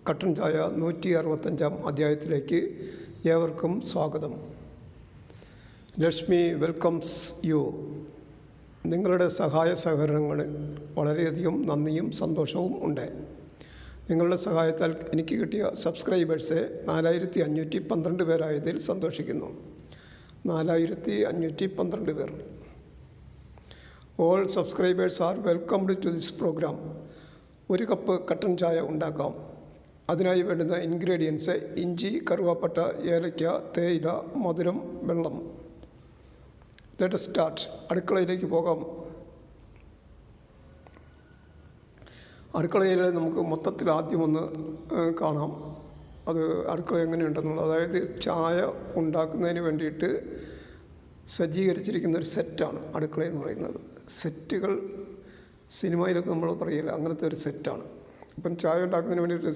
കട്ടൻ ചായ 165 അധ്യായത്തിലേക്ക് ഏവർക്കും സ്വാഗതം. Lakshmi welcomes U. നിങ്ങളുടെ സഹായ സഹകരണങ്ങൾ വളരെയധികം നന്ദിയും സന്തോഷവും ഉണ്ട്. നിങ്ങളുടെ സഹായത്താൽ എനിക്ക് കിട്ടിയ സബ്സ്ക്രൈബേഴ്സ് 4512 പേരായതിൽ സന്തോഷിക്കുന്നു. 4512 പേർ. All subscribers are welcomed to this programme. ഒരു കപ്പ് കട്ടൻ ചായ ഉണ്ടാക്കാം. അതിനായി വേണ്ടുന്ന ഇൻഗ്രീഡിയൻസ്: ഇഞ്ചി, കറുവാപ്പട്ട, ഏലയ്ക്ക, തേയില, മധുരം, വെള്ളം. Let us start. അടുക്കളയിലേക്ക് പോകാം. അടുക്കളയിൽ നമുക്ക് മൊത്തത്തിൽ ആദ്യം ഒന്ന് കാണാം. അത് അടുക്കള എങ്ങനെയുണ്ടെന്നുള്ളത്. അതായത് ചായ ഉണ്ടാക്കുന്നതിന് വേണ്ടിയിട്ട് സജ്ജീകരിച്ചിരിക്കുന്ന ഒരു സെറ്റാണ് അടുക്കള എന്ന് പറയുന്നത്. സെറ്റുകൾ സിനിമയിലൊക്കെ നമ്മൾ പറയില്ല, അങ്ങനത്തെ ഒരു സെറ്റാണ്. ഇപ്പം ചായ ഉണ്ടാക്കുന്നതിന് വേണ്ടിയിട്ട്